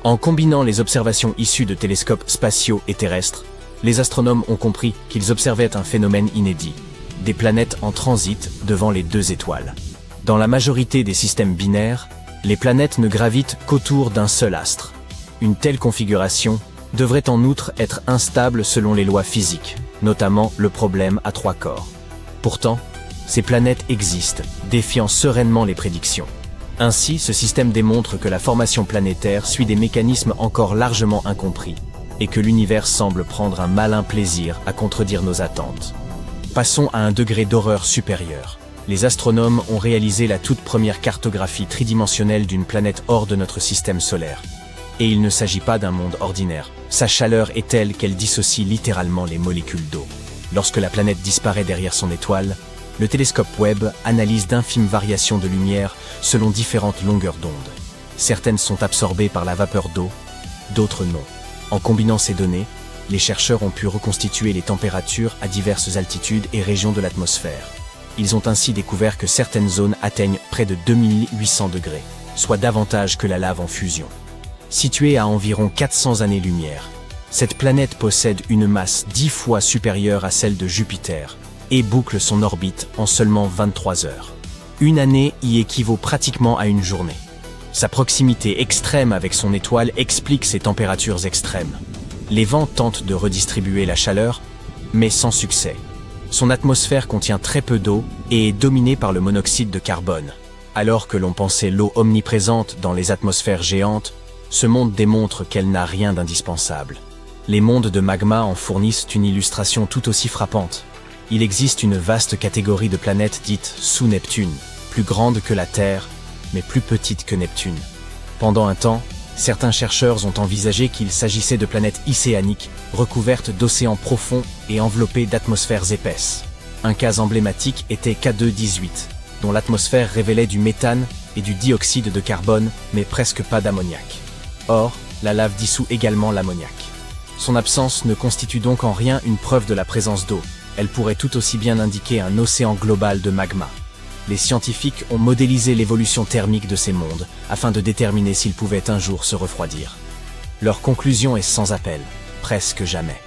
En combinant les observations issues de télescopes spatiaux et terrestres, les astronomes ont compris qu'ils observaient un phénomène inédit, des planètes en transit devant les 2 étoiles. Dans la majorité des systèmes binaires, les planètes ne gravitent qu'autour d'un seul astre. Une telle configuration devrait en outre être instable selon les lois physiques, notamment le problème à 3 corps. Pourtant, ces planètes existent, défiant sereinement les prédictions. Ainsi, ce système démontre que la formation planétaire suit des mécanismes encore largement incompris, et que l'univers semble prendre un malin plaisir à contredire nos attentes. Passons à un degré d'horreur supérieur. Les astronomes ont réalisé la toute première cartographie tridimensionnelle d'une planète hors de notre système solaire. Et il ne s'agit pas d'un monde ordinaire. Sa chaleur est telle qu'elle dissocie littéralement les molécules d'eau. Lorsque la planète disparaît derrière son étoile, le télescope Webb analyse d'infimes variations de lumière selon différentes longueurs d'onde. Certaines sont absorbées par la vapeur d'eau, d'autres non. En combinant ces données, les chercheurs ont pu reconstituer les températures à diverses altitudes et régions de l'atmosphère. Ils ont ainsi découvert que certaines zones atteignent près de 2800 degrés, soit davantage que la lave en fusion. Située à environ 400 années-lumière, cette planète possède une masse 10 fois supérieure à celle de Jupiter et boucle son orbite en seulement 23 heures. Une année y équivaut pratiquement à une journée. Sa proximité extrême avec son étoile explique ses températures extrêmes. Les vents tentent de redistribuer la chaleur, mais sans succès. Son atmosphère contient très peu d'eau et est dominée par le monoxyde de carbone. Alors que l'on pensait l'eau omniprésente dans les atmosphères géantes, ce monde démontre qu'elle n'a rien d'indispensable. Les mondes de magma en fournissent une illustration tout aussi frappante. Il existe une vaste catégorie de planètes dites sous Neptune, plus grandes que la Terre, mais plus petites que Neptune. Pendant un temps, certains chercheurs ont envisagé qu'il s'agissait de planètes océaniques, recouvertes d'océans profonds et enveloppées d'atmosphères épaisses. Un cas emblématique était K2-18, dont l'atmosphère révélait du méthane et du dioxyde de carbone, mais presque pas d'ammoniac. Or, la lave dissout également l'ammoniac. Son absence ne constitue donc en rien une preuve de la présence d'eau. Elle pourrait tout aussi bien indiquer un océan global de magma. Les scientifiques ont modélisé l'évolution thermique de ces mondes afin de déterminer s'ils pouvaient un jour se refroidir. Leur conclusion est sans appel, presque jamais.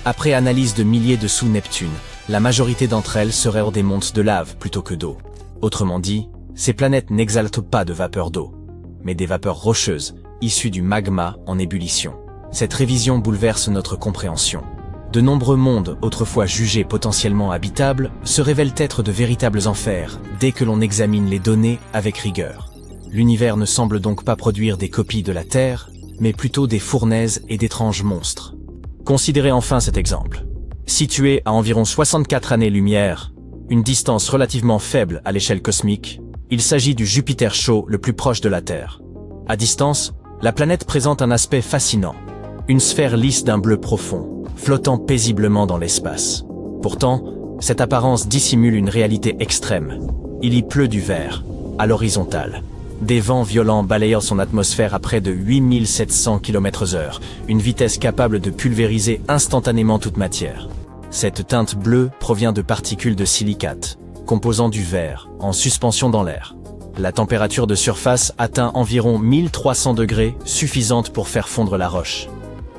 Après analyse de milliers de sous-Neptune, la majorité d'entre elles seraient des montes de lave plutôt que d'eau. Autrement dit, ces planètes n'exhalent pas de vapeur d'eau, mais des vapeurs rocheuses, issues du magma en ébullition. Cette révision bouleverse notre compréhension. De nombreux mondes, autrefois jugés potentiellement habitables, se révèlent être de véritables enfers dès que l'on examine les données avec rigueur. L'univers ne semble donc pas produire des copies de la Terre, mais plutôt des fournaises et d'étranges monstres. Considérez enfin cet exemple. Situé à environ 64 années-lumière, une distance relativement faible à l'échelle cosmique, il s'agit du Jupiter chaud le plus proche de la Terre. À distance, la planète présente un aspect fascinant. Une sphère lisse d'un bleu profond, flottant paisiblement dans l'espace. Pourtant, cette apparence dissimule une réalité extrême. Il y pleut du verre, à l'horizontale. Des vents violents balayent son atmosphère à près de 8700 km/h, une vitesse capable de pulvériser instantanément toute matière. Cette teinte bleue provient de particules de silicate, composant du verre, en suspension dans l'air. La température de surface atteint environ 1300 degrés, suffisante pour faire fondre la roche.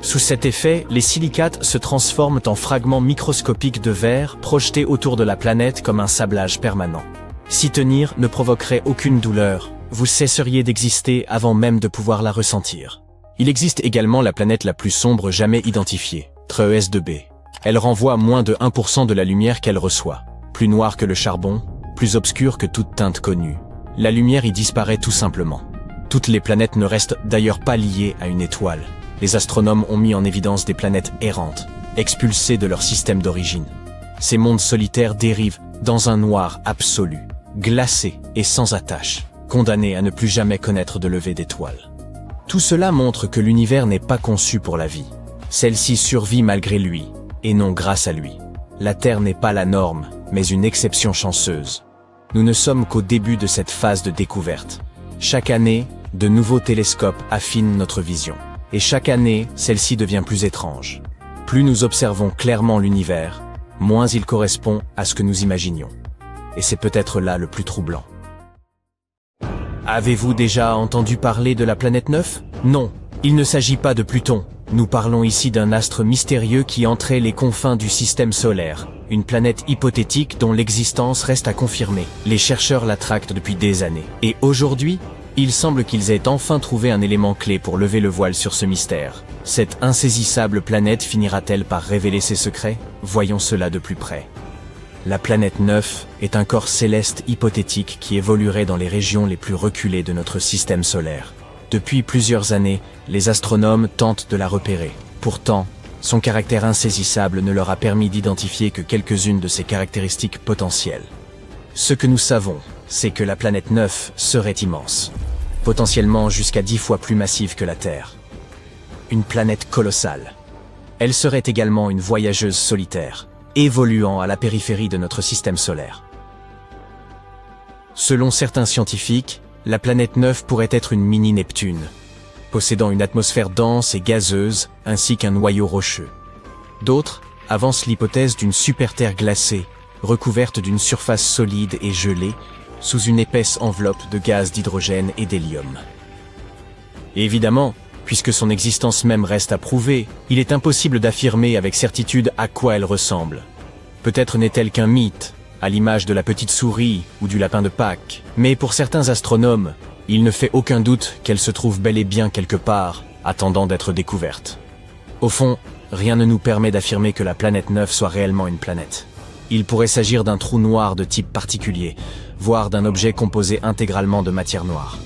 Sous cet effet, les silicates se transforment en fragments microscopiques de verre projetés autour de la planète comme un sablage permanent. S'y tenir ne provoquerait aucune douleur, vous cesseriez d'exister avant même de pouvoir la ressentir. Il existe également la planète la plus sombre jamais identifiée, TRES 2b. Elle renvoie moins de 1% de la lumière qu'elle reçoit. Plus noire que le charbon, plus obscure que toute teinte connue. La lumière y disparaît tout simplement. Toutes les planètes ne restent d'ailleurs pas liées à une étoile. Les astronomes ont mis en évidence des planètes errantes, expulsées de leur système d'origine. Ces mondes solitaires dérivent dans un noir absolu, glacé et sans attache, condamnés à ne plus jamais connaître de lever d'étoiles. Tout cela montre que l'univers n'est pas conçu pour la vie. Celle-ci survit malgré lui, et non grâce à lui. La Terre n'est pas la norme, mais une exception chanceuse. Nous ne sommes qu'au début de cette phase de découverte. Chaque année, de nouveaux télescopes affinent notre vision. Et chaque année, celle-ci devient plus étrange. Plus nous observons clairement l'univers, moins il correspond à ce que nous imaginions. Et c'est peut-être là le plus troublant. Avez-vous déjà entendu parler de la planète 9 ? Non, il ne s'agit pas de Pluton. Nous parlons ici d'un astre mystérieux qui entrait les confins du système solaire, une planète hypothétique dont l'existence reste à confirmer. Les chercheurs la tractent depuis des années. Et aujourd'hui, il semble qu'ils aient enfin trouvé un élément clé pour lever le voile sur ce mystère. Cette insaisissable planète finira-t-elle par révéler ses secrets ? Voyons cela de plus près. La planète 9 est un corps céleste hypothétique qui évoluerait dans les régions les plus reculées de notre système solaire. Depuis plusieurs années, les astronomes tentent de la repérer. Pourtant, son caractère insaisissable ne leur a permis d'identifier que quelques-unes de ses caractéristiques potentielles. Ce que nous savons, c'est que la planète 9 serait immense, potentiellement jusqu'à 10 fois plus massive que la Terre. Une planète colossale. Elle serait également une voyageuse solitaire, évoluant à la périphérie de notre système solaire. Selon certains scientifiques, la planète 9 pourrait être une mini-Neptune, possédant une atmosphère dense et gazeuse, ainsi qu'un noyau rocheux. D'autres avancent l'hypothèse d'une super-Terre glacée, recouverte d'une surface solide et gelée, sous une épaisse enveloppe de gaz d'hydrogène et d'hélium. Et évidemment, puisque son existence même reste à prouver, il est impossible d'affirmer avec certitude à quoi elle ressemble. Peut-être n'est-elle qu'un mythe, à l'image de la petite souris ou du lapin de Pâques, mais pour certains astronomes, il ne fait aucun doute qu'elle se trouve bel et bien quelque part, attendant d'être découverte. Au fond, rien ne nous permet d'affirmer que la planète 9 soit réellement une planète. Il pourrait s'agir d'un trou noir de type particulier, voire d'un objet composé intégralement de matière noire.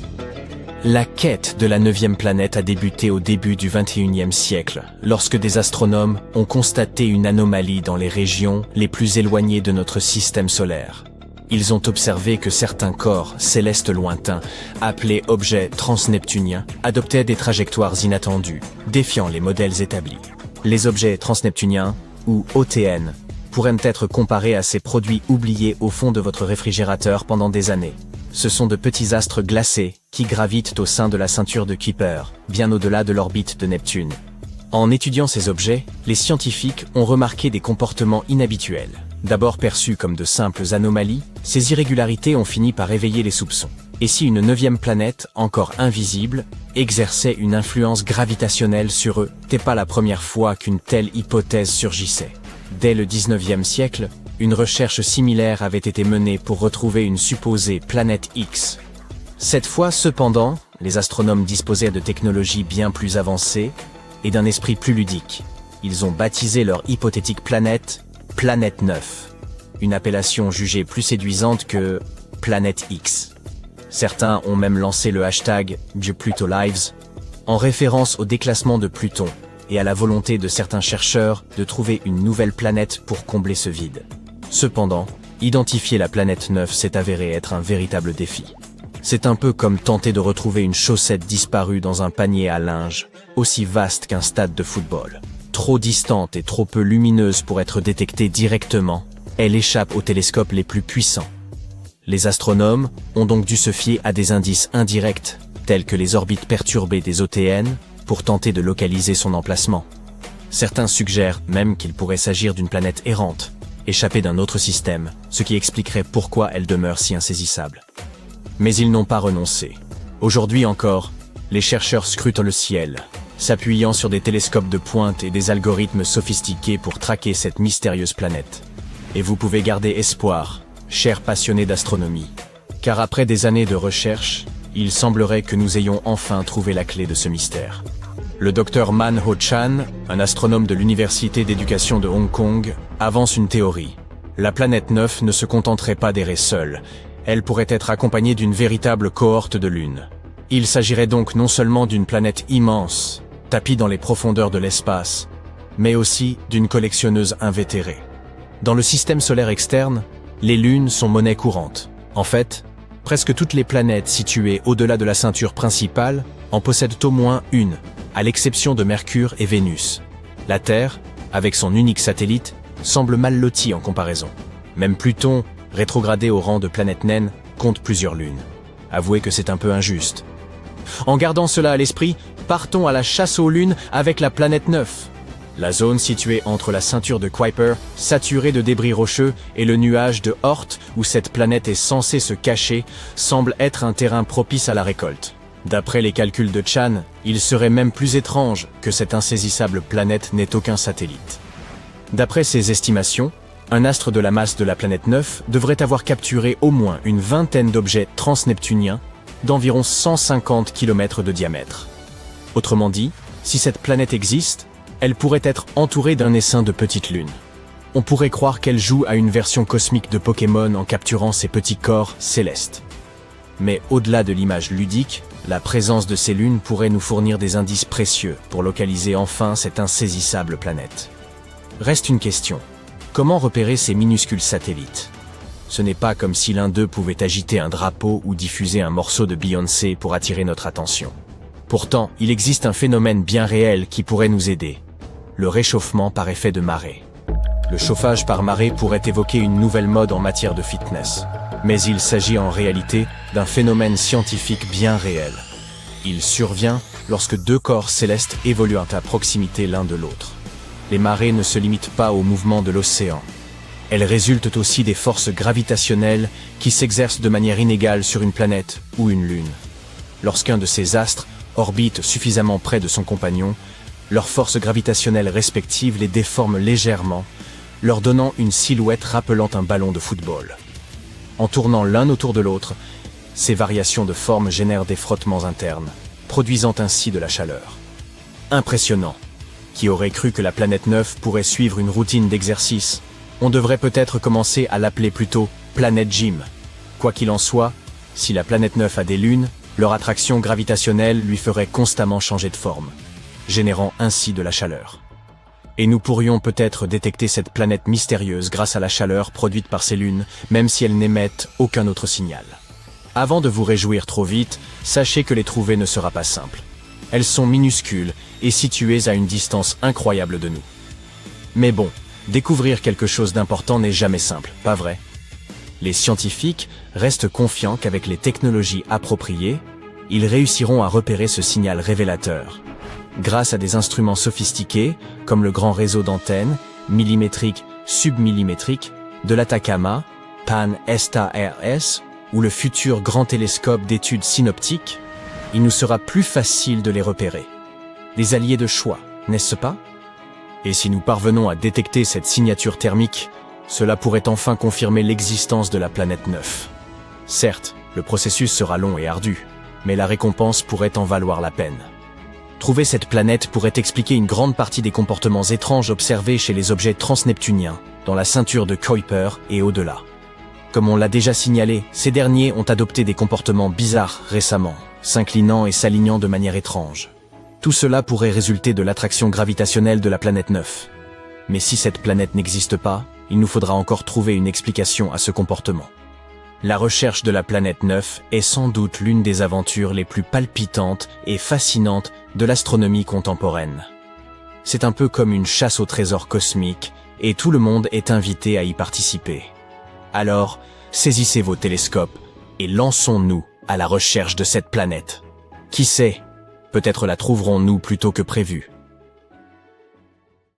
La quête de la 9e planète a débuté au début du XXIe siècle, lorsque des astronomes ont constaté une anomalie dans les régions les plus éloignées de notre système solaire. Ils ont observé que certains corps célestes lointains, appelés objets transneptuniens, adoptaient des trajectoires inattendues, défiant les modèles établis. Les objets transneptuniens, ou OTN, pourraient être comparés à ces produits oubliés au fond de votre réfrigérateur pendant des années. Ce sont de petits astres glacés qui gravitent au sein de la ceinture de Kuiper, bien au-delà de l'orbite de Neptune. En étudiant ces objets, les scientifiques ont remarqué des comportements inhabituels. D'abord perçus comme de simples anomalies, ces irrégularités ont fini par éveiller les soupçons. Et si une 9e planète, encore invisible, exerçait une influence gravitationnelle sur eux, c'était pas la première fois qu'une telle hypothèse surgissait. Dès le 19e siècle, une recherche similaire avait été menée pour retrouver une supposée planète X. Cette fois, cependant, les astronomes disposaient de technologies bien plus avancées et d'un esprit plus ludique. Ils ont baptisé leur hypothétique planète Planète 9, une appellation jugée plus séduisante que Planète X. Certains ont même lancé le hashtag #PlutoLives en référence au déclassement de Pluton et à la volonté de certains chercheurs de trouver une nouvelle planète pour combler ce vide. Cependant, identifier la planète 9 s'est avéré être un véritable défi. C'est un peu comme tenter de retrouver une chaussette disparue dans un panier à linge, aussi vaste qu'un stade de football. Trop distante et trop peu lumineuse pour être détectée directement, elle échappe aux télescopes les plus puissants. Les astronomes ont donc dû se fier à des indices indirects, tels que les orbites perturbées des OTN, pour tenter de localiser son emplacement. Certains suggèrent même qu'il pourrait s'agir d'une planète errante, échappée d'un autre système, ce qui expliquerait pourquoi elle demeure si insaisissable. Mais ils n'ont pas renoncé. Aujourd'hui encore, les chercheurs scrutent le ciel, s'appuyant sur des télescopes de pointe et des algorithmes sophistiqués pour traquer cette mystérieuse planète. Et vous pouvez garder espoir, chers passionnés d'astronomie, car après des années de recherche, il semblerait que nous ayons enfin trouvé la clé de ce mystère. Le docteur Man Ho-chan, un astronome de l'Université d'éducation de Hong Kong, avance une théorie. La planète 9 ne se contenterait pas d'errer seule, elle pourrait être accompagnée d'une véritable cohorte de lunes. Il s'agirait donc non seulement d'une planète immense, tapie dans les profondeurs de l'espace, mais aussi d'une collectionneuse invétérée. Dans le système solaire externe, les lunes sont monnaie courante. En fait, presque toutes les planètes situées au-delà de la ceinture principale en possèdent au moins une, à l'exception de Mercure et Vénus. La Terre, avec son unique satellite, semble mal lotie en comparaison. Même Pluton, rétrogradé au rang de planète naine, compte plusieurs lunes. Avouez que c'est un peu injuste. En gardant cela à l'esprit, partons à la chasse aux lunes avec la planète 9. La zone située entre la ceinture de Kuiper, saturée de débris rocheux, et le nuage de Oort, où cette planète est censée se cacher, semble être un terrain propice à la récolte. D'après les calculs de Chan, il serait même plus étrange que cette insaisissable planète n'ait aucun satellite. D'après ses estimations, un astre de la masse de la planète 9 devrait avoir capturé au moins une vingtaine d'objets transneptuniens d'environ 150 km de diamètre. Autrement dit, si cette planète existe, elle pourrait être entourée d'un essaim de petites lunes. On pourrait croire qu'elle joue à une version cosmique de Pokémon en capturant ces petits corps célestes. Mais au-delà de l'image ludique, la présence de ces lunes pourrait nous fournir des indices précieux pour localiser enfin cette insaisissable planète. Reste une question. Comment repérer ces minuscules satellites ? Ce n'est pas comme si l'un d'eux pouvait agiter un drapeau ou diffuser un morceau de Beyoncé pour attirer notre attention. Pourtant, il existe un phénomène bien réel qui pourrait nous aider. Le réchauffement par effet de marée. Le chauffage par marée pourrait évoquer une nouvelle mode en matière de fitness. Mais il s'agit en réalité d'un phénomène scientifique bien réel. Il survient lorsque deux corps célestes évoluent à proximité l'un de l'autre. les marées ne se limitent pas au mouvement de l'océan. Elles résultent aussi des forces gravitationnelles qui s'exercent de manière inégale sur une planète ou une lune. Lorsqu'un de ces astres orbite suffisamment près de son compagnon, leurs forces gravitationnelles respectives les déforment légèrement, leur donnant une silhouette rappelant un ballon de football. En tournant l'un autour de l'autre, ces variations de forme génèrent des frottements internes, produisant ainsi de la chaleur. Impressionnant. Qui aurait cru que la planète 9 pourrait suivre une routine d'exercice? On devrait peut-être commencer à l'appeler plutôt planète gym. Quoi qu'il en soit, si la planète 9 a des lunes, leur attraction gravitationnelle lui ferait constamment changer de forme, générant ainsi de la chaleur. Et nous pourrions peut-être détecter cette planète mystérieuse grâce à la chaleur produite par ces lunes, même si elles n'émettent aucun autre signal. Avant de vous réjouir trop vite, sachez que les trouver ne sera pas simple. Elles sont minuscules et situées à une distance incroyable de nous. Mais bon, découvrir quelque chose d'important n'est jamais simple, pas vrai? Les scientifiques restent confiants qu'avec les technologies appropriées, ils réussiront à repérer ce signal révélateur. Grâce à des instruments sophistiqués, comme le grand réseau d'antennes, millimétriques, submillimétriques, de l'Atacama, Pan-STARS, ou le futur grand télescope d'études synoptiques, il nous sera plus facile de les repérer. Des alliés de choix, n'est-ce pas? Et si nous parvenons à détecter cette signature thermique, cela pourrait enfin confirmer l'existence de la planète 9. Certes, le processus sera long et ardu, mais la récompense pourrait en valoir la peine. Trouver cette planète pourrait expliquer une grande partie des comportements étranges observés chez les objets transneptuniens, dans la ceinture de Kuiper et au-delà. Comme on l'a déjà signalé, ces derniers ont adopté des comportements bizarres récemment, s'inclinant et s'alignant de manière étrange. Tout cela pourrait résulter de l'attraction gravitationnelle de la planète 9. Mais si cette planète n'existe pas, il nous faudra encore trouver une explication à ce comportement. La recherche de la planète 9 est sans doute l'une des aventures les plus palpitantes et fascinantes de l'astronomie contemporaine. C'est un peu comme une chasse au trésor cosmique, et tout le monde est invité à y participer. Alors, saisissez vos télescopes et lançons-nous à la recherche de cette planète. Qui sait, peut-être la trouverons-nous plus tôt que prévu.